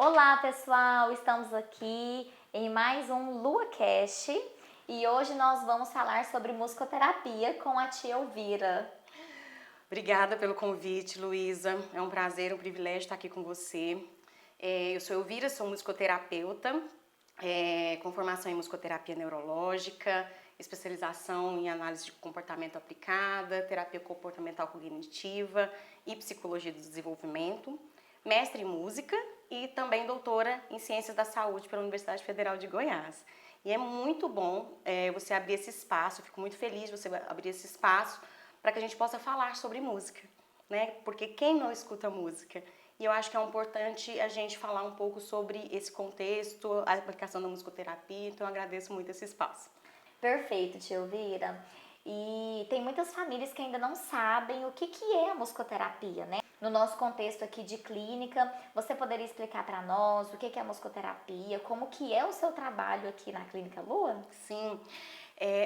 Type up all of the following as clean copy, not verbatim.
Olá pessoal, estamos aqui em mais um LuaCast e hoje nós vamos falar sobre musicoterapia com a tia Elvira. Obrigada pelo convite, Luísa. É um prazer, um privilégio estar aqui com você. Eu sou Elvira, sou musicoterapeuta, com formação em musicoterapia neurológica, especialização em análise de comportamento aplicada, terapia comportamental cognitiva e psicologia do desenvolvimento, mestre em música e também doutora em ciências da saúde pela Universidade Federal de Goiás. E é muito bom você abrir esse espaço, eu fico muito feliz de você abrir esse espaço para que a gente possa falar sobre música, né? Porque quem não escuta música? E eu acho que é importante a gente falar um pouco sobre esse contexto, a aplicação da musicoterapia, então eu agradeço muito esse espaço. Perfeito, tia Elvira. E tem muitas famílias que ainda não sabem o que é a musicoterapia, né? No nosso contexto aqui de clínica, você poderia explicar para nós o que é a musicoterapia, como que é o seu trabalho aqui na Clínica Lua? Sim,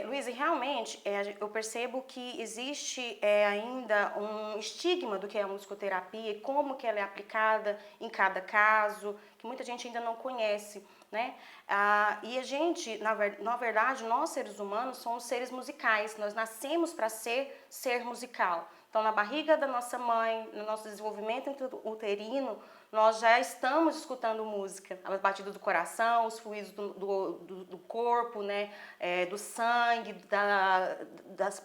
Luísa, realmente eu percebo que existe ainda um estigma do que é a musicoterapia e como que ela é aplicada em cada caso, que muita gente ainda não conhece, né? E a gente, na verdade, nós seres humanos somos seres musicais, nós nascemos para ser musical. Então, na barriga da nossa mãe, no nosso desenvolvimento uterino, nós já estamos escutando música, a batida do coração, os fluidos do corpo, né, do sangue,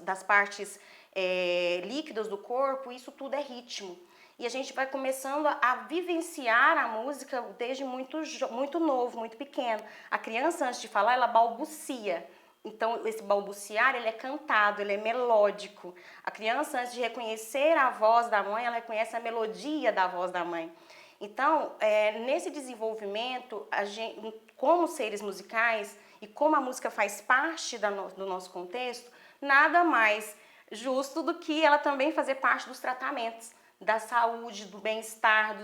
das partes líquidas do corpo, isso tudo é ritmo. E a gente vai começando a vivenciar a música desde muito novo, muito pequeno. A criança, antes de falar, ela balbucia. Então, esse balbuciar, ele é cantado, ele é melódico. A criança, antes de reconhecer a voz da mãe, ela reconhece a melodia da voz da mãe. Então, nesse desenvolvimento, a gente, como seres musicais e como a música faz parte do nosso contexto, nada mais justo do que ela também fazer parte dos tratamentos, da saúde, do bem-estar,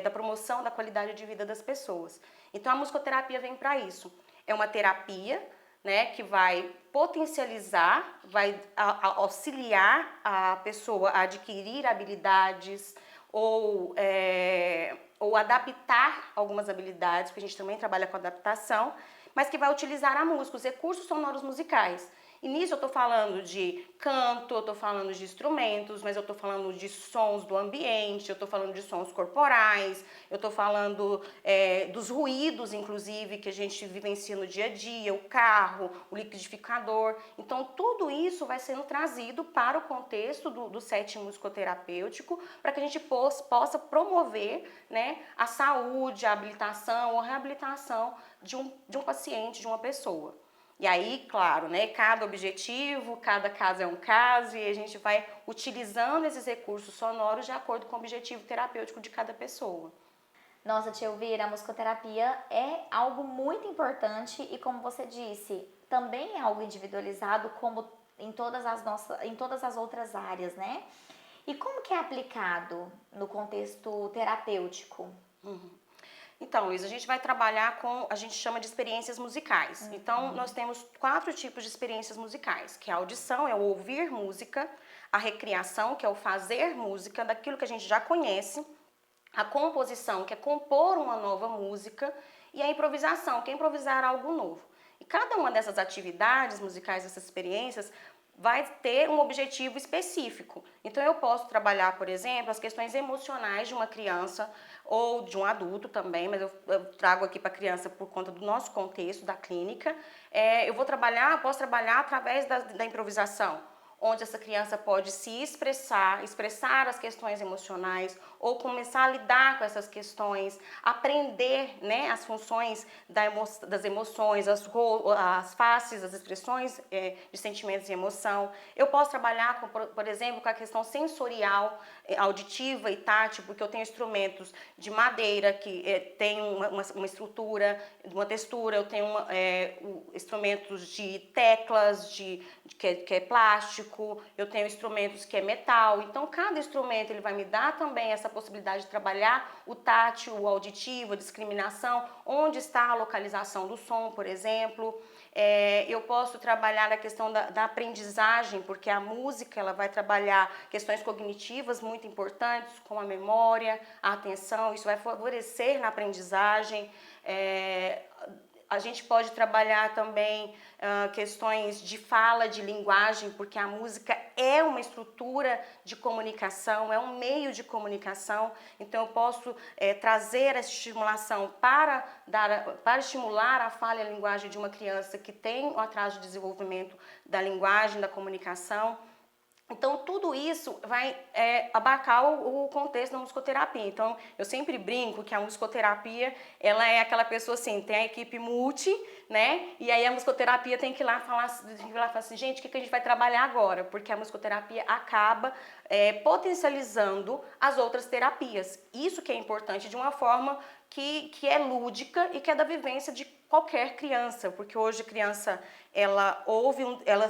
da promoção da qualidade de vida das pessoas. Então, a musicoterapia vem para isso. É uma terapia, né, que vai potencializar, vai auxiliar a pessoa a adquirir habilidades ou adaptar algumas habilidades, porque a gente também trabalha com adaptação, mas que vai utilizar a música, os recursos sonoros musicais. E nisso eu estou falando de canto, eu estou falando de instrumentos, mas eu estou falando de sons do ambiente, eu estou falando de sons corporais, eu estou falando dos ruídos, inclusive, que a gente vivencia no dia a dia, o carro, o liquidificador. Então, tudo isso vai sendo trazido para o contexto do setting musicoterapêutico, para que a gente possa promover, né, a saúde, a habilitação ou a reabilitação de um paciente, de uma pessoa. E aí, claro, né, cada objetivo, cada caso é um caso e a gente vai utilizando esses recursos sonoros de acordo com o objetivo terapêutico de cada pessoa. Nossa, tia Elvira, a musicoterapia é algo muito importante e, como você disse, também é algo individualizado, como em todas as outras áreas, né? E como que é aplicado no contexto terapêutico? Então, Luiz, a gente vai trabalhar com, a gente chama de experiências musicais. Então, nós temos 4 tipos de experiências musicais, que é a audição, é o ouvir música, a recriação, que é o fazer música, daquilo que a gente já conhece, a composição, que é compor uma nova música, e a improvisação, que é improvisar algo novo. E cada uma dessas atividades musicais, essas experiências, vai ter um objetivo específico. Então eu posso trabalhar, por exemplo, as questões emocionais de uma criança ou de um adulto também, mas eu trago aqui para a criança por conta do nosso contexto, da clínica. Posso trabalhar através da improvisação, onde essa criança pode se expressar as questões emocionais ou começar a lidar com essas questões, aprender, né, as funções das emoções, as faces, as expressões de sentimentos e emoção. Eu posso trabalhar, por exemplo, com a questão sensorial, auditiva e tátil, porque eu tenho instrumentos de madeira que tem uma estrutura, uma textura, eu tenho instrumentos de teclas, que é plástico, melódico, eu tenho instrumentos que é metal. Então, cada instrumento ele vai me dar também essa possibilidade de trabalhar o tátil, o auditivo, a discriminação, onde está a localização do som, por exemplo. Eu posso trabalhar a questão da aprendizagem, porque a música ela vai trabalhar questões cognitivas muito importantes, como a memória, a atenção, isso vai favorecer na aprendizagem. A gente pode trabalhar também questões de fala, de linguagem, porque a música é uma estrutura de comunicação, é um meio de comunicação. Então, eu posso trazer essa estimulação para estimular a fala e a linguagem de uma criança que tem um atraso de desenvolvimento da linguagem, da comunicação. Então, tudo isso vai abarcar o contexto da musicoterapia. Então, eu sempre brinco que a musicoterapia, ela é aquela pessoa assim, tem a equipe multi, né? E aí a musicoterapia tem que ir lá falar assim, gente, o que a gente vai trabalhar agora? Porque a musicoterapia acaba potencializando as outras terapias. Isso que é importante de uma forma que é lúdica e que é da vivência de qualquer criança, porque hoje a criança ela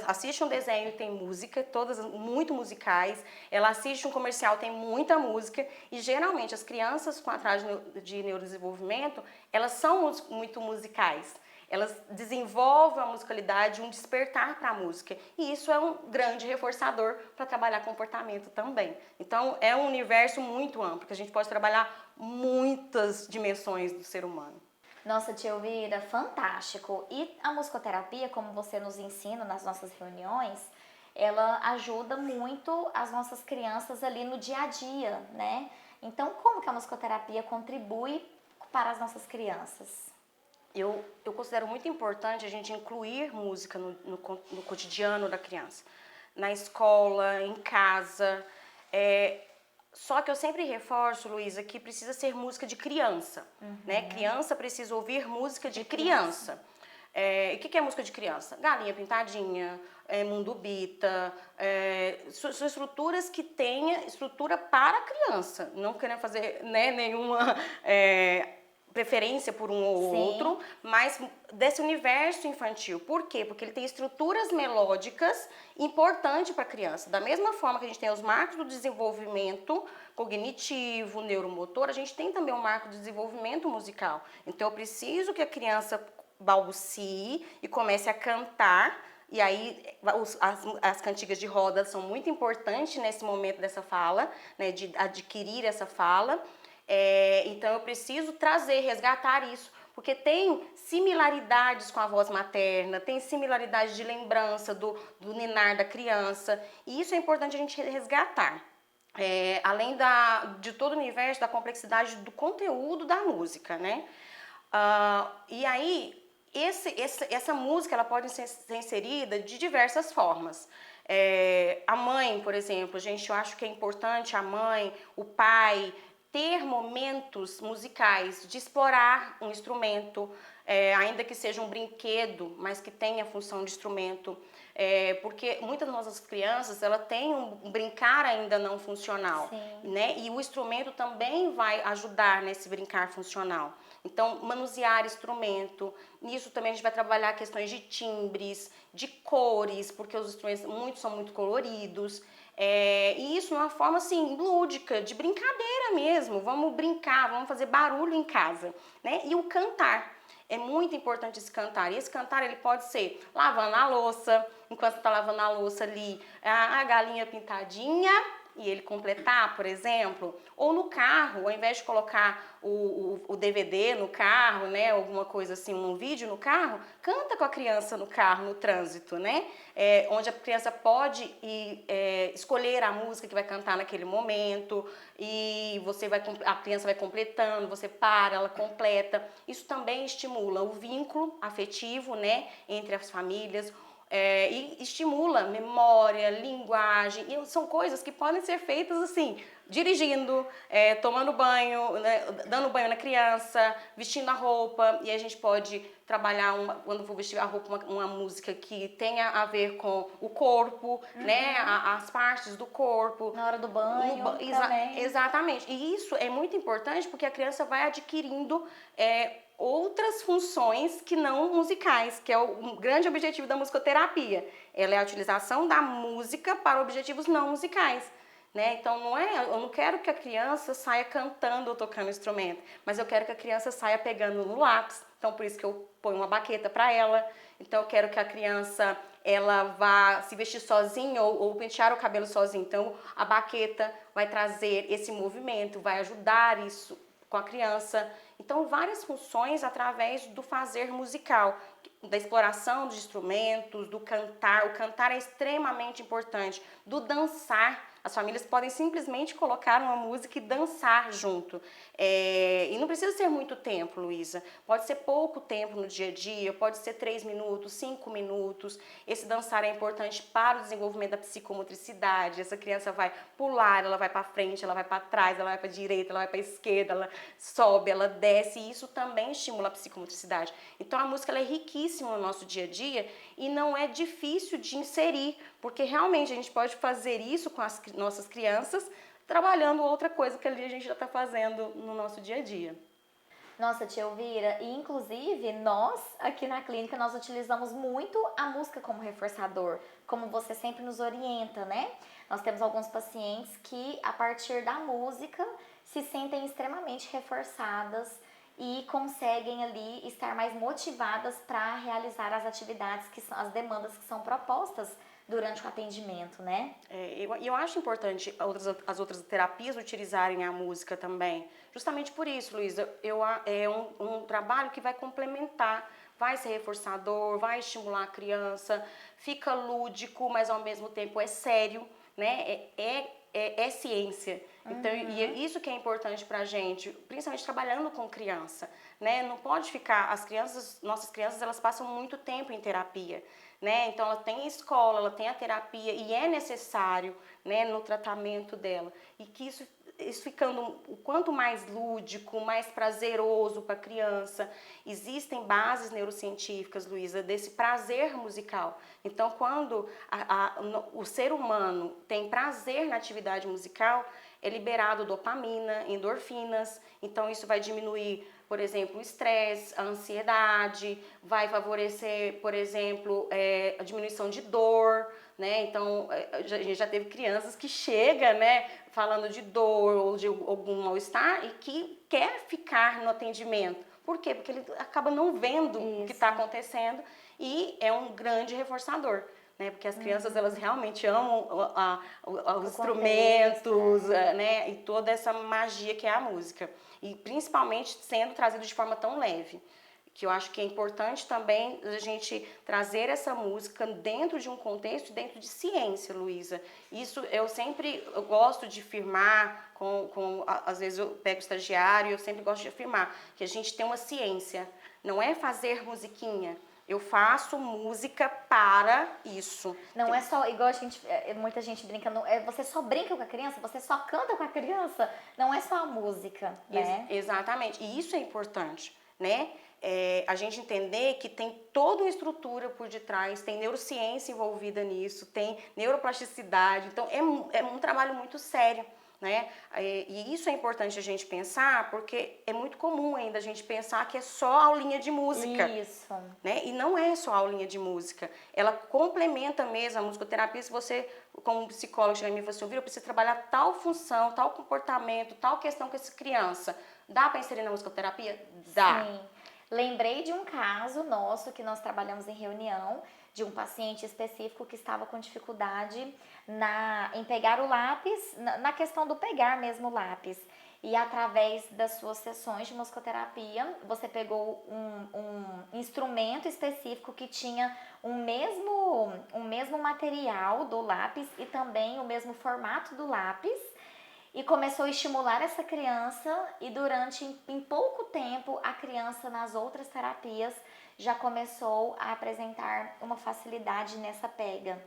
assiste um desenho e tem música, todas muito musicais, ela assiste um comercial, tem muita música, e geralmente as crianças com atraso de neurodesenvolvimento, elas são muito musicais. Elas desenvolvem a musicalidade, um despertar para a música. E isso é um grande reforçador para trabalhar comportamento também. Então, é um universo muito amplo, que a gente pode trabalhar muitas dimensões do ser humano. Nossa, tia Elvira, fantástico. E a musicoterapia, como você nos ensina nas nossas reuniões, ela ajuda muito as nossas crianças ali no dia a dia, né? Então, como que a musicoterapia contribui para as nossas crianças? Eu considero muito importante a gente incluir música no cotidiano da criança. Na escola, em casa. Só que eu sempre reforço, Luísa, que precisa ser música de criança. Né? Criança precisa ouvir música de criança. O que é música de criança? Galinha Pintadinha, Mundo Bita, são estruturas que tenham estrutura para a criança. Não querendo fazer nenhuma preferência por um ou Sim. outro, mas desse universo infantil. Por quê? Porque ele tem estruturas melódicas importantes para a criança. Da mesma forma que a gente tem os marcos do desenvolvimento cognitivo, neuromotor, a gente tem também o marco do desenvolvimento musical. Então, eu preciso que a criança balbucie e comece a cantar. E aí, as cantigas de roda são muito importantes nesse momento dessa fala, né, de adquirir essa fala. Então, eu preciso resgatar isso, porque tem similaridades com a voz materna, tem similaridade de lembrança do ninar da criança, e isso é importante a gente resgatar. Além de todo o universo, da complexidade do conteúdo da música, né? E aí, essa música ela pode ser inserida de diversas formas. A mãe, por exemplo, gente, eu acho que é importante a mãe, o pai, ter momentos musicais de explorar um instrumento, ainda que seja um brinquedo, mas que tenha a função de instrumento, porque muitas das nossas crianças ela tem um brincar ainda não funcional, né? E o instrumento também vai ajudar nesse brincar funcional. Então, manusear instrumento, nisso também a gente vai trabalhar questões de timbres, de cores, porque os instrumentos são muito coloridos. E isso de uma forma assim, lúdica, de brincadeira mesmo. Vamos brincar, vamos fazer barulho em casa, né? E o cantar. É muito importante esse cantar. E esse cantar ele pode ser lavando a louça, enquanto você está lavando a louça ali, a galinha pintadinha, e ele completar, por exemplo, ou no carro, ao invés de colocar o DVD no carro, né, alguma coisa assim, um vídeo no carro, canta com a criança no carro, no trânsito, né, onde a criança pode escolher a música que vai cantar naquele momento, e a criança vai completando, você para, ela completa. Isso também estimula o vínculo afetivo, né, entre as famílias, e estimula memória, linguagem, e são coisas que podem ser feitas assim, dirigindo, tomando banho, né, dando banho na criança, vestindo a roupa, e a gente pode trabalhar, quando for vestir a roupa, uma música que tenha a ver com o corpo, né, as partes do corpo. Na hora do banho também. Exatamente. E isso é muito importante porque a criança vai adquirindo outras funções que não musicais, que é o grande objetivo da musicoterapia. Ela é a utilização da música para objetivos não musicais. Né? Então, eu não quero que a criança saia cantando ou tocando instrumento, mas eu quero que a criança saia pegando no lápis. Então, por isso que eu ponho uma baqueta para ela. Então, eu quero que a criança ela vá se vestir sozinha ou pentear o cabelo sozinha. Então, a baqueta vai trazer esse movimento, vai ajudar isso com a criança. Então, várias funções através do fazer musical, da exploração dos instrumentos, do cantar. O cantar é extremamente importante, do dançar. As famílias podem simplesmente colocar uma música e dançar junto. E não precisa ser muito tempo, Luísa. Pode ser pouco tempo no dia a dia, pode ser 3 minutos, 5 minutos. Esse dançar é importante para o desenvolvimento da psicomotricidade. Essa criança vai pular, ela vai para frente, ela vai para trás, ela vai para direita, ela vai para esquerda, ela sobe, ela desce. E isso também estimula a psicomotricidade. Então a música ela é riquíssima no nosso dia a dia e não é difícil de inserir, porque realmente a gente pode fazer isso com as nossas crianças, trabalhando outra coisa que ali a gente já está fazendo no nosso dia a dia. Nossa, tia Elvira, e inclusive nós aqui na clínica nós utilizamos muito a música como reforçador, como você sempre nos orienta, né? Nós temos alguns pacientes que a partir da música se sentem extremamente reforçadas e conseguem ali estar mais motivadas para realizar as atividades que são as demandas que são propostas durante o atendimento, né? Eu acho importante as outras terapias utilizarem a música também. Justamente por isso, Luísa, é um trabalho que vai complementar, vai ser reforçador, vai estimular a criança, fica lúdico, mas ao mesmo tempo é sério, né? É ciência. Então, e é isso que é importante pra gente, principalmente trabalhando com criança, né? Não pode ficar, nossas crianças, elas passam muito tempo em terapia, né? Então, ela tem a escola, ela tem a terapia e é necessário, né, no tratamento dela. E que isso ficando o quanto mais lúdico, mais prazeroso para a criança. Existem bases neurocientíficas, Luísa, desse prazer musical. Então, quando o ser humano tem prazer na atividade musical, é liberado dopamina, endorfinas. Então, isso vai diminuir, por exemplo, o estresse, a ansiedade, vai favorecer, por exemplo, a diminuição de dor, né? Então, a gente já teve crianças que chegam, né, falando de dor ou de algum mal-estar e que quer ficar no atendimento. Por quê? Porque ele acaba não vendo o que está acontecendo e é um grande reforçador. Né, porque as crianças elas realmente amam os instrumentos, né, e toda essa magia que é a música. E principalmente sendo trazido de forma tão leve. Que eu acho que é importante também a gente trazer essa música dentro de um contexto, dentro de ciência, Luísa. Isso eu gosto de afirmar, às vezes eu pego o estagiário, eu sempre gosto de afirmar que a gente tem uma ciência, não é fazer musiquinha. Eu faço música para isso. Não é só, igual muita gente brinca, você só brinca com a criança, você só canta com a criança, não é só a música, né? Exatamente, e isso é importante, né? A gente entender que tem toda uma estrutura por detrás, tem neurociência envolvida nisso, tem neuroplasticidade, então é um trabalho muito sério. Né? E isso é importante a gente pensar, porque é muito comum ainda a gente pensar que é só aulinha de música. Isso. Né? E não é só aulinha de música. Ela complementa mesmo a musicoterapia. Se você, como psicólogo, chega em mim e fala assim, eu preciso trabalhar tal função, tal comportamento, tal questão com essa criança. Dá para inserir na musicoterapia? Dá. Sim. Lembrei de um caso nosso que nós trabalhamos em reunião, de um paciente específico que estava com dificuldade em pegar o lápis, na questão do pegar mesmo o lápis. E através das suas sessões de musicoterapia, você pegou um instrumento específico que tinha o mesmo material do lápis e também o mesmo formato do lápis. E começou a estimular essa criança e em pouco tempo, a criança nas outras terapias já começou a apresentar uma facilidade nessa pega.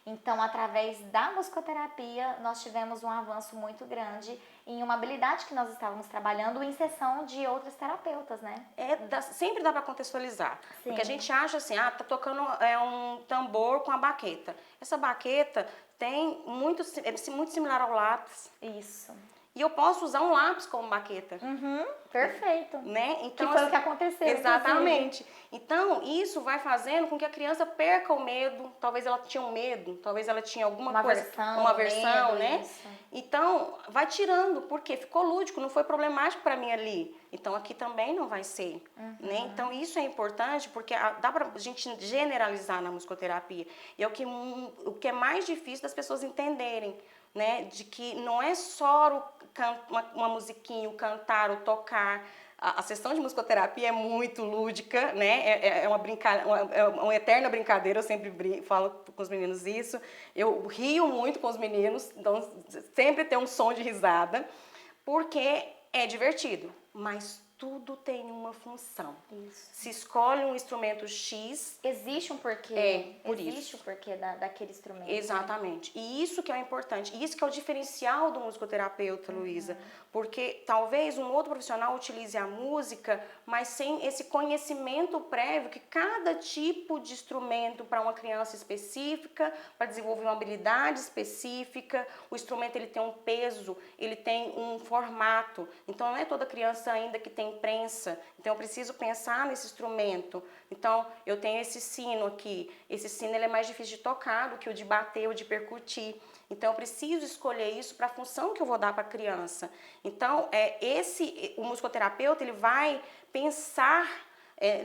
Então, através da musicoterapia, nós tivemos um avanço muito grande em uma habilidade que nós estávamos trabalhando em sessão de outros terapeutas, né? Sempre dá para contextualizar. Sim. Porque a gente acha assim, tá tocando um tambor com a baqueta. Essa baqueta tem muito similar ao lápis. Isso. E eu posso usar um lápis como baqueta. Perfeito. Né? Então, que foi o que aconteceu. Exatamente. Inclusive. Então, isso vai fazendo com que a criança perca o medo. Talvez ela tinha um medo, talvez ela tinha alguma coisa, uma aversão, né? Isso. Então, vai tirando, porque ficou lúdico, não foi problemático para mim ali. Então, aqui também não vai ser. Né? Então, isso é importante, porque dá para a gente generalizar na musicoterapia. E é o que é mais difícil das pessoas entenderem. Né, de que não é só uma musiquinha, o cantar, o tocar. A sessão de musicoterapia é muito lúdica, né? É uma eterna brincadeira, eu sempre falo com os meninos isso. Eu rio muito com os meninos, então sempre tem um som de risada, porque é divertido, mas tudo tem uma função. Isso. Se escolhe um instrumento X... Existe um porquê. Por existe o porquê daquele instrumento. Exatamente. Né? E isso que é o importante. E isso que é o diferencial do musicoterapeuta, Luísa. Porque talvez um outro profissional utilize a música, mas sem esse conhecimento prévio que cada tipo de instrumento para uma criança específica, para desenvolver uma habilidade específica, o instrumento ele tem um peso, ele tem um formato. Então não é toda criança ainda que tem prensa. Então eu preciso pensar nesse instrumento. Então eu tenho esse sino aqui. Esse sino ele é mais difícil de tocar do que o de bater ou de percutir. Então eu preciso escolher isso para a função que eu vou dar para a criança. Então o musicoterapeuta ele vai pensar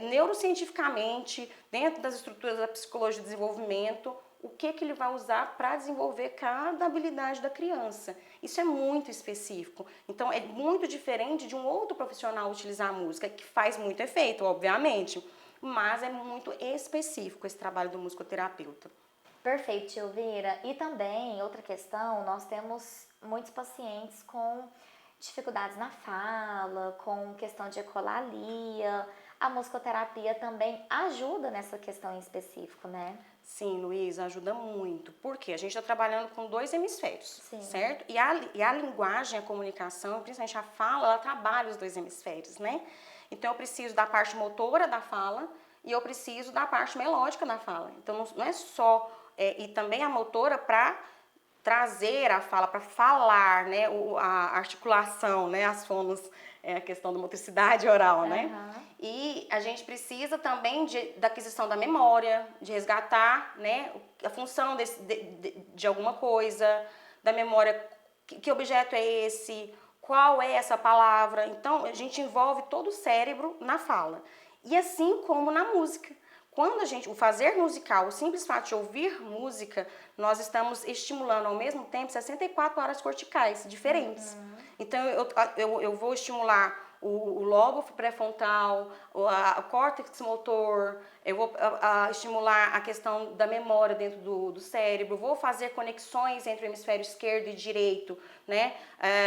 neurocientificamente dentro das estruturas da psicologia do desenvolvimento o que ele vai usar para desenvolver cada habilidade da criança. Isso é muito específico. Então, é muito diferente de um outro profissional utilizar a música, que faz muito efeito, obviamente, mas é muito específico esse trabalho do musicoterapeuta. Perfeito, Elvira. E também, outra questão, nós temos muitos pacientes com dificuldades na fala, com questão de ecolalia. A musicoterapia também ajuda nessa questão em específico, né? Sim, Luísa, ajuda muito. Porque a gente está trabalhando com 2 hemisférios, Sim. Certo? E a linguagem, a comunicação, principalmente a fala, ela trabalha os 2 hemisférios, né? Então, eu preciso da parte motora da fala e eu preciso da parte melódica da fala. Então, não é só... e também a motora para trazer a fala, para falar, né? A articulação, né? As fonos, a questão da motricidade oral, né? E a gente precisa também da aquisição da memória, de resgatar, né? A função de alguma coisa, da memória, que objeto é esse, qual é essa palavra. Então, a gente envolve todo o cérebro na fala. E assim como na música. Quando o fazer musical, o simples fato de ouvir música, nós estamos estimulando ao mesmo tempo 64 áreas corticais diferentes. Então, eu vou estimular o lobo pré-frontal, o córtex motor, eu vou estimular a questão da memória dentro do cérebro, vou fazer conexões entre o hemisfério esquerdo e direito, né,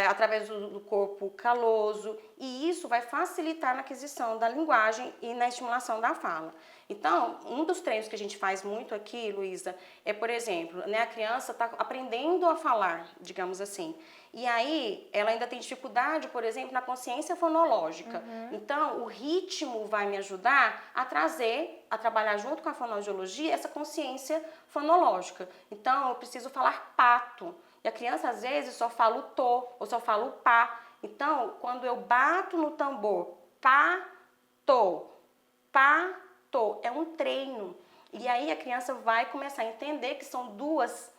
através do corpo caloso, e isso vai facilitar na aquisição da linguagem e na estimulação da fala. Então, um dos treinos que a gente faz muito aqui, Luísa, é, por exemplo, né, a criança está aprendendo a falar, digamos assim, e aí ela ainda tem dificuldade, por exemplo, na consciência fonológica. Então, o ritmo vai me ajudar a trabalhar junto com a fonoaudiologia, essa consciência fonológica. Então, eu preciso falar pato. E a criança, às vezes, só fala o to, ou só fala o pá. Então, quando eu bato no tambor, pá, to, é um treino. E aí a criança vai começar a entender que são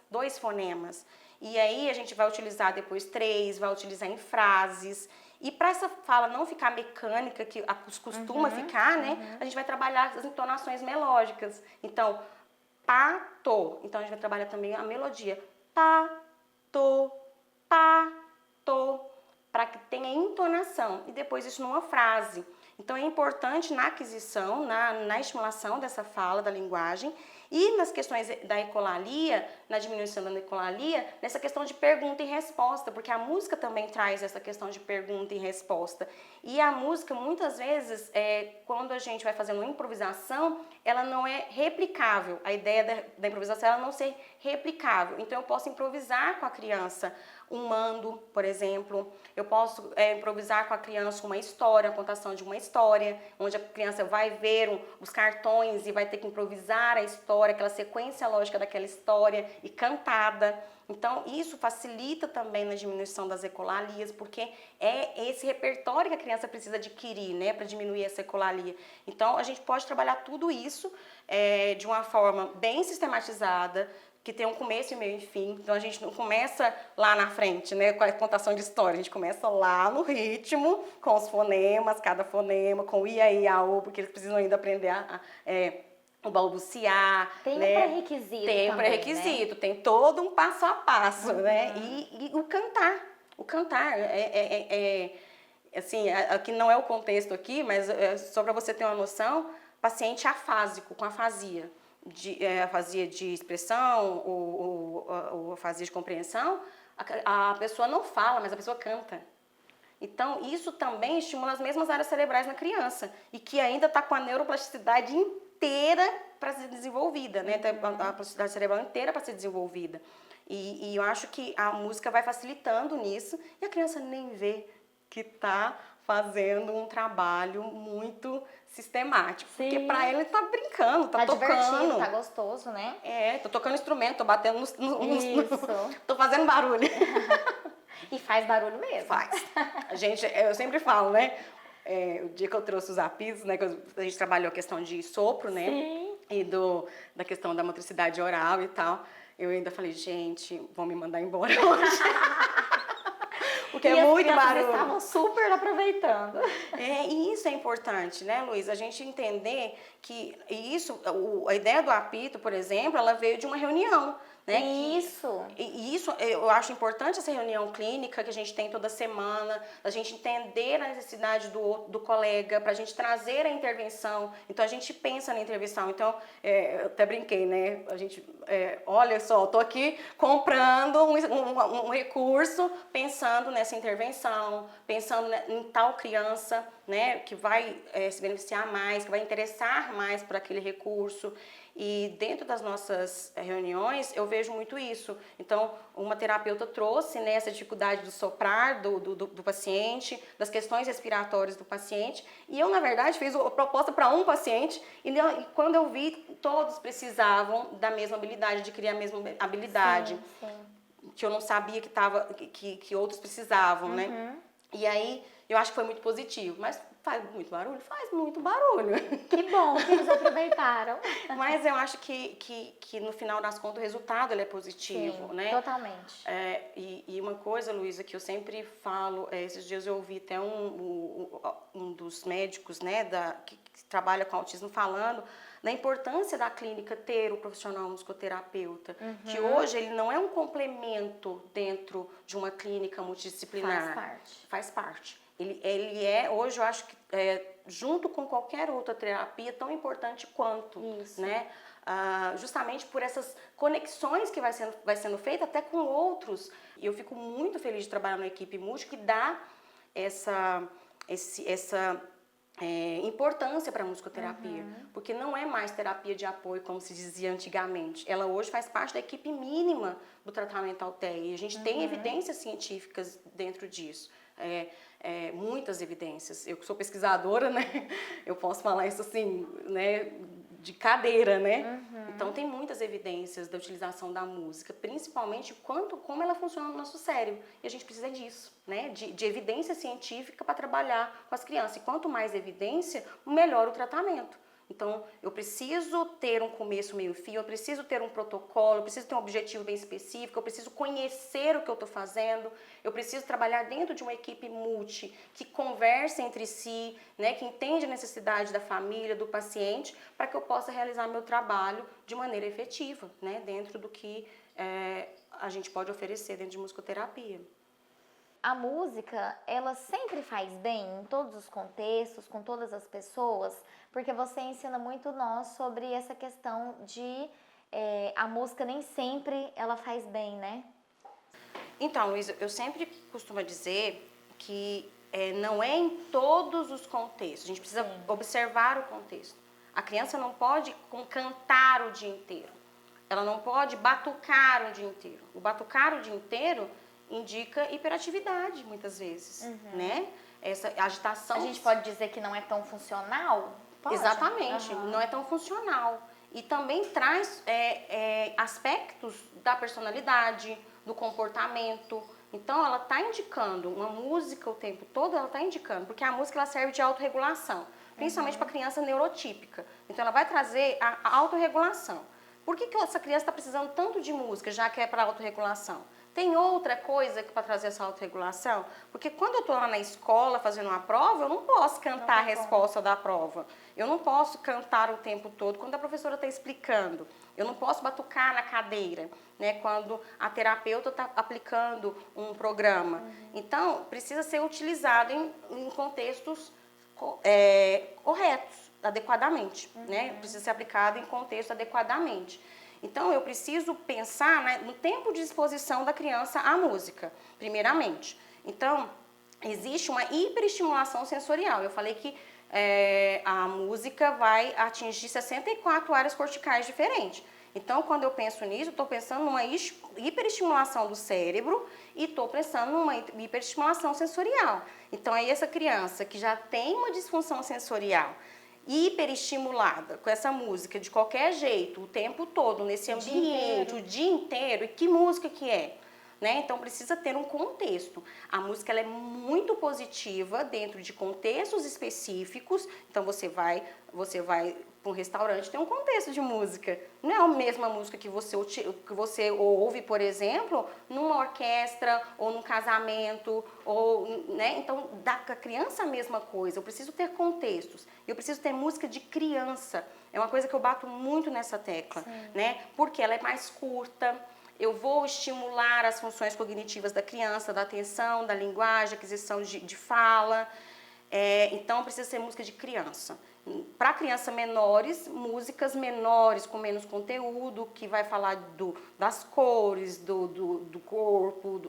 dois fonemas. E aí a gente vai utilizar depois 3, vai utilizar em frases. E para essa fala não ficar mecânica, que costuma ficar, né? A gente vai trabalhar as entonações melódicas. Então, pá, to. Então a gente vai trabalhar também a melodia. Pá, to, para que tenha entonação. E depois isso numa frase. Então é importante na aquisição, na estimulação dessa fala, da linguagem, E nas questões da ecolalia, na diminuição da ecolalia, nessa questão de pergunta e resposta, porque a música também traz essa questão de pergunta e resposta. E a música, muitas vezes, quando a gente vai fazendo uma improvisação, ela não é replicável. A ideia da improvisação é ela não ser replicável. Então, eu posso improvisar com a criança um mando, por exemplo. Eu posso improvisar com a criança uma história, a contação de uma história, onde a criança vai ver os cartões e vai ter que improvisar a história, aquela sequência lógica daquela história e cantada. Então, isso facilita também na diminuição das ecolalias, porque é esse repertório que a criança precisa adquirir, né, para diminuir essa ecolalia. Então, a gente pode trabalhar tudo isso de uma forma bem sistematizada, que tem um começo e meio e fim. Então, a gente não começa lá na frente, né, com a contação de história. A gente começa lá no ritmo, com os fonemas, cada fonema, com o ia, ia, o, porque eles precisam ainda aprender o balbuciar. Tem né? um pré-requisito Tem um pré-requisito, né? Tem todo um passo a passo, né? E o cantar. O cantar assim, aqui não é o contexto aqui, mas só para você ter uma noção, paciente afásico, com afasia. Afasia de expressão ou afasia de compreensão, a pessoa não fala, mas a pessoa canta. Então, isso também estimula as mesmas áreas cerebrais na criança e que ainda está com a neuroplasticidade inteira para ser desenvolvida, né? A plasticidade cerebral inteira para ser desenvolvida. E eu acho que a música vai facilitando nisso e a criança nem vê que está fazendo um trabalho muito sistemático. Sim. Porque para ele tá brincando, tá tocando. Divertido, tá gostoso, né? Tô tocando instrumento, tô batendo nos tô fazendo barulho. E faz barulho mesmo. Faz. Eu sempre falo, né? O dia que eu trouxe os apitos, né? Que a gente trabalhou a questão de sopro, né? Sim. E da questão da motricidade oral e tal. Eu ainda falei, gente, vão me mandar embora hoje. Porque é muito barulho. Eles estavam super aproveitando. E isso é importante, né, Luiz? A gente entender que a ideia do apito, por exemplo, ela veio de uma reunião. Né? Isso. Isso, eu acho importante essa reunião clínica que a gente tem toda semana, a gente entender a necessidade do colega, para a gente trazer a intervenção. Então, a gente pensa na intervenção. Então, eu até brinquei, né? A gente, olha só, estou aqui comprando um recurso, pensando nessa intervenção, pensando em tal criança, né? Que vai se beneficiar mais, que vai interessar mais por aquele recurso. E dentro das nossas reuniões, eu vejo muito isso. Então, uma terapeuta trouxe, né, essa dificuldade do soprar do paciente, das questões respiratórias do paciente. E eu, na verdade, fiz a proposta para um paciente e quando eu vi, todos precisavam da mesma habilidade, de criar a mesma habilidade. Sim, sim. Que eu não sabia que outros precisavam, né? E aí, eu acho que foi muito positivo. Mas faz muito barulho? Faz muito barulho. Que bom que eles aproveitaram. Mas eu acho que no final das contas o resultado ele é positivo, sim, né? Totalmente. E uma coisa, Luísa, que eu sempre falo, esses dias eu ouvi até um dos médicos, né, que trabalha com autismo falando da importância da clínica ter o profissional musicoterapeuta, que hoje ele não é um complemento dentro de uma clínica multidisciplinar. Faz parte. Faz parte. Ele hoje eu acho que junto com qualquer outra terapia tão importante quanto, isso, né? Justamente por essas conexões que vai sendo feita até com outros. E eu fico muito feliz de trabalhar numa equipe multi que dá essa importância para a musicoterapia, porque não é mais terapia de apoio como se dizia antigamente. Ela hoje faz parte da equipe mínima do tratamento AUTEI e a gente tem evidências científicas dentro disso. Muitas evidências. Eu que sou pesquisadora, né? Eu posso falar isso assim, né? De cadeira, né? Então tem muitas evidências da utilização da música, principalmente como ela funciona no nosso cérebro. E a gente precisa disso, né? De evidência científica para trabalhar com as crianças. E quanto mais evidência, melhor o tratamento. Então, eu preciso ter um começo, meio e fim, eu preciso ter um protocolo, eu preciso ter um objetivo bem específico, eu preciso conhecer o que eu estou fazendo, eu preciso trabalhar dentro de uma equipe multi, que conversa entre si, né, que entende a necessidade da família, do paciente, para que eu possa realizar meu trabalho de maneira efetiva, né, dentro do que a gente pode oferecer dentro de musicoterapia. a música, ela sempre faz bem em todos os contextos, com todas as pessoas, porque você ensina muito nós sobre essa questão de a música nem sempre ela faz bem, né? Então, Luísa, eu sempre costumo dizer que não é em todos os contextos. A gente precisa observar o contexto. A criança não pode cantar o dia inteiro. Ela não pode batucar o dia inteiro. O batucar o dia inteiro indica hiperatividade, muitas vezes, né? Essa agitação... A gente pode dizer que não é tão funcional? Pode? Exatamente, não é tão funcional. E também traz aspectos da personalidade, do comportamento. Então, ela está indicando, uma música o tempo todo, ela está indicando, porque a música ela serve de autorregulação, principalmente para criança neurotípica. Então, ela vai trazer a autorregulação. Por que essa criança está precisando tanto de música, já que é para autorregulação? Tem outra coisa para trazer essa autorregulação? Porque quando eu estou lá na escola fazendo uma prova, eu não posso cantar a resposta da prova. Eu não posso cantar o tempo todo quando a professora está explicando. Eu não posso batucar na cadeira, né, quando a terapeuta está aplicando um programa. Então, precisa ser utilizado em contextos corretos, adequadamente. Né? Precisa ser aplicado em contexto adequadamente. Então, eu preciso pensar, né, no tempo de exposição da criança à música, primeiramente. Então, existe uma hiperestimulação sensorial. Eu falei que a música vai atingir 64 áreas corticais diferentes. Então, quando eu penso nisso, eu estou pensando numa hiperestimulação do cérebro e estou pensando numa hiperestimulação sensorial. Então, aí essa criança que já tem uma disfunção sensorial, hiperestimulada com essa música de qualquer jeito, o tempo todo, nesse ambiente, o dia inteiro, e que música que é? Né? Então, precisa ter um contexto. A música ela é muito positiva dentro de contextos específicos. Então, você vai para um restaurante, tem um contexto de música. Não é a mesma música que você ouve, por exemplo, numa orquestra ou num casamento. Né? Então, dá para a criança a mesma coisa. Eu preciso ter contextos. Eu preciso ter música de criança. É uma coisa que eu bato muito nessa tecla. Né? Porque ela é mais curta. Eu vou estimular as funções cognitivas da criança, da atenção, da linguagem, aquisição de fala. Então, precisa ser música de criança. Para crianças menores, músicas menores, com menos conteúdo, que vai falar das cores, do corpo,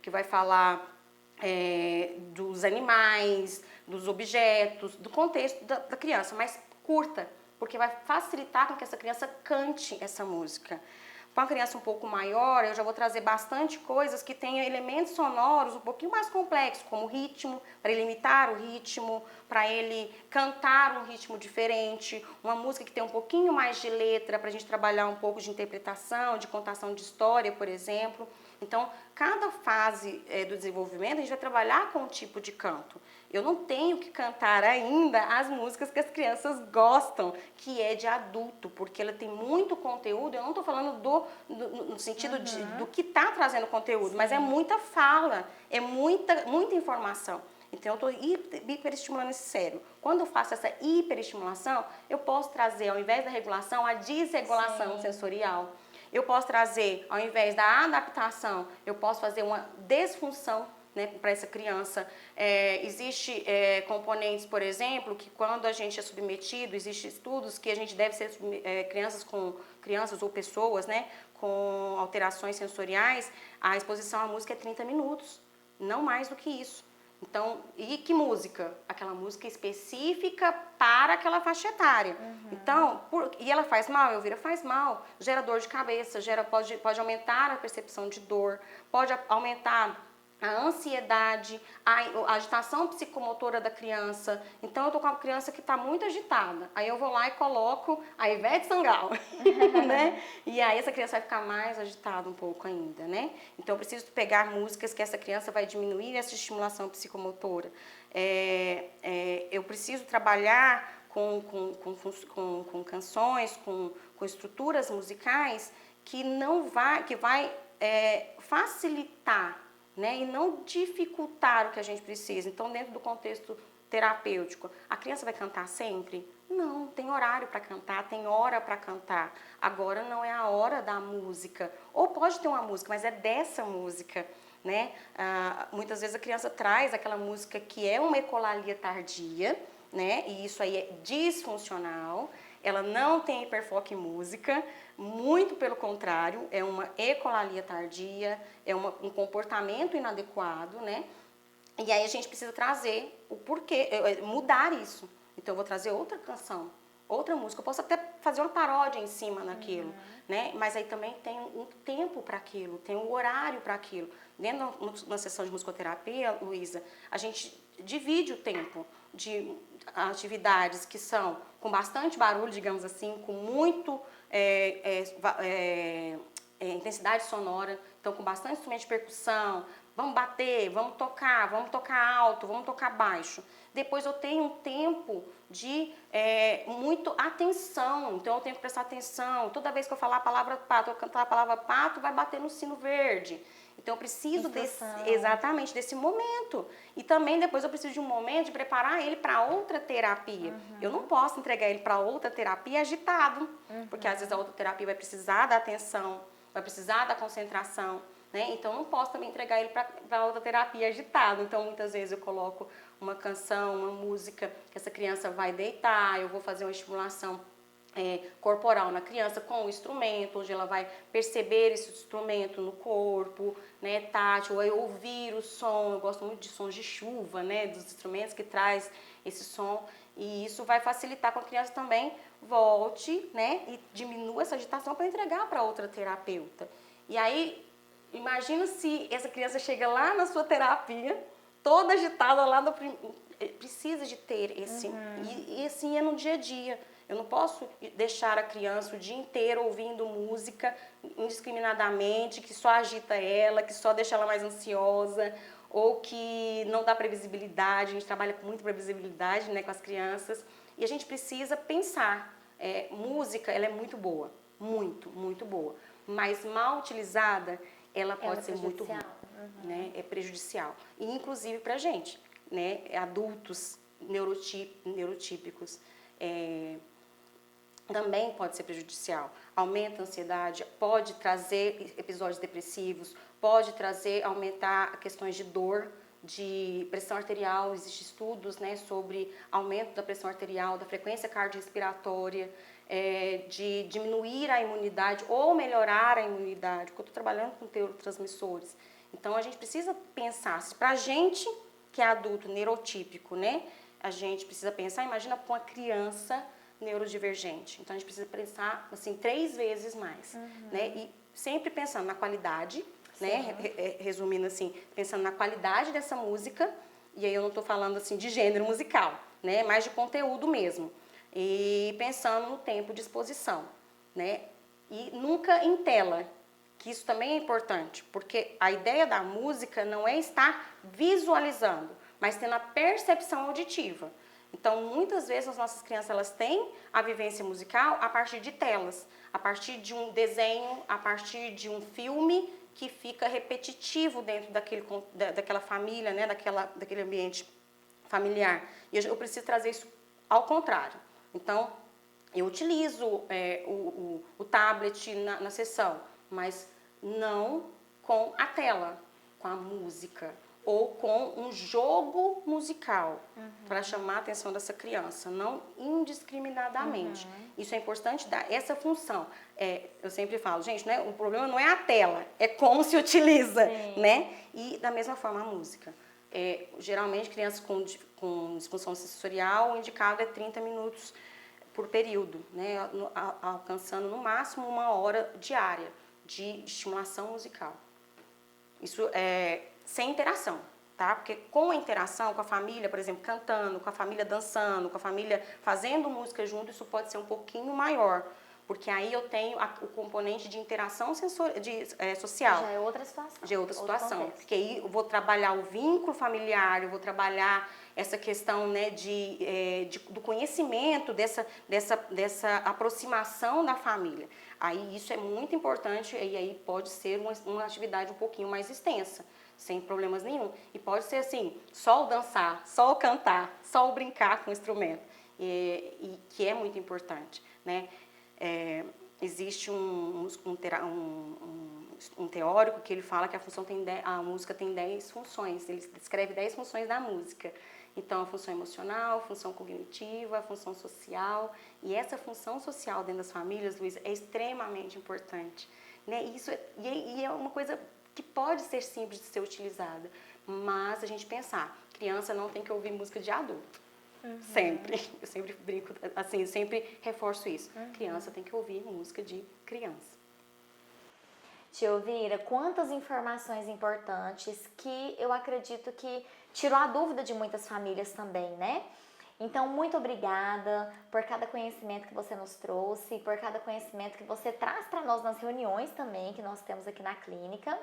que vai falar dos animais, dos objetos, do contexto da criança, mas curta, porque vai facilitar com que essa criança cante essa música. Com a criança um pouco maior, eu já vou trazer bastante coisas que tenham elementos sonoros um pouquinho mais complexos, como ritmo, para ele imitar o ritmo, para ele cantar um ritmo diferente, uma música que tem um pouquinho mais de letra, para a gente trabalhar um pouco de interpretação, de contação de história, por exemplo. Então, cada fase do desenvolvimento, a gente vai trabalhar com um tipo de canto. Eu não tenho que cantar ainda as músicas que as crianças gostam, que é de adulto, porque ela tem muito conteúdo. Eu não estou falando no sentido do que está trazendo conteúdo, mas é muita fala, é muita informação. Então, eu estou hiperestimulando esse cérebro. Quando eu faço essa hiperestimulação, eu posso trazer, ao invés da regulação, a desregulação sensorial. Eu posso trazer, ao invés da adaptação, eu posso fazer uma desfunção, né, para essa criança. Existe componentes, por exemplo, que quando a gente é submetido, existem estudos que a gente deve ser crianças ou pessoas, né, com alterações sensoriais, a exposição à música é 30 minutos, não mais do que isso. Então, e que música? Aquela música específica para aquela faixa etária. Então, e ela faz mal? Elvira, faz mal. Gera dor de cabeça, pode aumentar a percepção de dor, pode aumentar a ansiedade, a agitação psicomotora da criança. Então, eu tô com uma criança que está muito agitada. Aí eu vou lá e coloco a Ivete Sangalo, né? E aí essa criança vai ficar mais agitada um pouco ainda, né? Então, eu preciso pegar músicas que essa criança vai diminuir essa estimulação psicomotora. Eu preciso trabalhar com canções, com estruturas musicais que vai facilitar, né, e não dificultar o que a gente precisa. Então, dentro do contexto terapêutico, a criança vai cantar sempre? Não, tem horário para cantar, tem hora para cantar. Agora não é a hora da música. Ou pode ter uma música, mas é dessa música, né? Muitas vezes a criança traz aquela música que é uma ecolalia tardia, né? E isso aí é disfuncional. Ela não tem hiperfoco em música, muito pelo contrário, é uma ecolalia tardia, é um comportamento inadequado, né? E aí a gente precisa trazer o porquê, mudar isso. Então eu vou trazer outra canção, outra música. Eu posso até fazer uma paródia em cima naquilo, né? Mas aí também tem um tempo para aquilo, tem um horário para aquilo. Dentro da sessão de musicoterapia, Luísa, a gente divide o tempo de atividades que são com bastante barulho, digamos assim, com muito intensidade sonora, então com bastante instrumento de percussão, vamos bater, vamos tocar alto, vamos tocar baixo. Depois eu tenho um tempo de muito atenção, então eu tenho que prestar atenção. Toda vez que eu falar a palavra pato, eu cantar a palavra pato, vai bater no sino verde. Então eu preciso exatamente desse momento. E também depois eu preciso de um momento de preparar ele para outra terapia. Eu não posso entregar ele para outra terapia agitado, porque às vezes a outra terapia vai precisar da atenção, vai precisar da concentração, né? Então eu não posso também entregar ele para outra terapia agitado. Então muitas vezes eu coloco uma canção, uma música que essa criança vai deitar, eu vou fazer uma estimulação corporal na criança com o instrumento, onde ela vai perceber esse instrumento no corpo, né, tátil, ou ouvir o som. Eu gosto muito de sons de chuva, né, dos instrumentos que traz esse som, e isso vai facilitar com a criança também volte, né, e diminua essa agitação para entregar para outra terapeuta. E aí, imagina se essa criança chega lá na sua terapia, toda agitada lá no precisa de ter esse, e assim é no dia a dia. Eu não posso deixar a criança o dia inteiro ouvindo música indiscriminadamente, que só agita ela, que só deixa ela mais ansiosa, ou que não dá previsibilidade. A gente trabalha com muita previsibilidade, né, com as crianças. E a gente precisa pensar. Música, ela é muito boa, muito boa. Mas mal utilizada, ela pode ser muito ruim, né? É prejudicial. E inclusive pra gente, né? Adultos neurotípicos, também pode ser prejudicial. Aumenta a ansiedade, pode trazer episódios depressivos, pode aumentar questões de dor, de pressão arterial. Existem estudos, né, sobre aumento da pressão arterial, da frequência cardiorrespiratória, de diminuir a imunidade ou melhorar a imunidade, porque eu estou trabalhando com neurotransmissores. Então a gente precisa pensar, para a gente que é adulto neurotípico, né, a gente precisa pensar, imagina para uma criança neurodivergente. Então a gente precisa pensar assim 3 vezes mais, né? E sempre pensando na qualidade, né? Resumindo assim, pensando na qualidade dessa música, e aí eu não estou falando assim de gênero musical, né? Mas de conteúdo mesmo. E pensando no tempo de exposição, né? E nunca em tela, que isso também é importante, porque a ideia da música não é estar visualizando, mas tendo a percepção auditiva. Então, muitas vezes as nossas crianças elas têm a vivência musical a partir de telas, a partir de um desenho, a partir de um filme que fica repetitivo dentro daquela família, né, daquele ambiente familiar. E eu preciso trazer isso ao contrário. Então, eu utilizo o tablet na sessão, mas não com a tela, com a música, ou com um jogo musical, para chamar a atenção dessa criança, não indiscriminadamente. Isso é importante dar essa função. Eu sempre falo, gente, né, o problema não é a tela, é como se utiliza, né? E da mesma forma a música. Geralmente, crianças com disfunção sensorial, o indicado é 30 minutos por período, né, alcançando no máximo 1 hora diária de estimulação musical. Isso é sem interação, tá? Porque com a interação, com a família, por exemplo, cantando, com a família dançando, com a família fazendo música junto, isso pode ser um pouquinho maior, porque aí eu tenho o componente de interação social. Já é outra situação. Já é outra situação, porque aí eu vou trabalhar o vínculo familiar, eu vou trabalhar essa questão, né, do conhecimento, dessa aproximação da família. Aí isso é muito importante e aí pode ser uma atividade um pouquinho mais extensa, sem problemas nenhum. E pode ser assim, só o dançar, só o cantar, só o brincar com o instrumento, e que é muito importante, né? existe um teórico que ele fala que a música tem 10 funções, ele descreve 10 funções da música. Então, a função emocional, a função cognitiva, a função social. E essa função social dentro das famílias, Luiz, é extremamente importante. Né? E é uma coisa que pode ser simples de ser utilizada, mas a gente pensar, criança não tem que ouvir música de adulto. Sempre. Eu sempre brinco, assim, eu sempre reforço isso. Criança tem que ouvir música de criança. Tia Elvira, quantas informações importantes que eu acredito que tirou a dúvida de muitas famílias também, né? Então, muito obrigada por cada conhecimento que você nos trouxe, por cada conhecimento que você traz para nós nas reuniões também que nós temos aqui na clínica.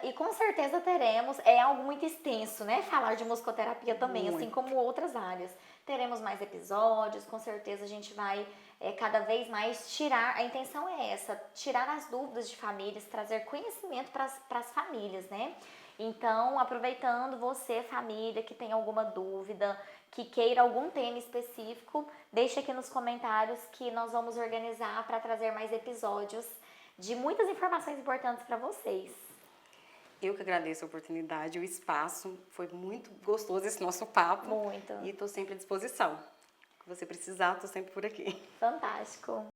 E com certeza teremos, é algo muito extenso, né? Falar de musicoterapia também, Muito. assim como outras áreas. Teremos mais episódios, com certeza a gente vai cada vez mais tirar, a intenção é essa, tirar as dúvidas de famílias, trazer conhecimento para as famílias, né? Então, aproveitando você, família, que tem alguma dúvida, que queira algum tema específico, deixe aqui nos comentários que nós vamos organizar para trazer mais episódios de muitas informações importantes para vocês. Eu que agradeço a oportunidade, o espaço. Foi muito gostoso esse nosso papo. Muito. E estou sempre à disposição. Se você precisar, estou sempre por aqui. Fantástico.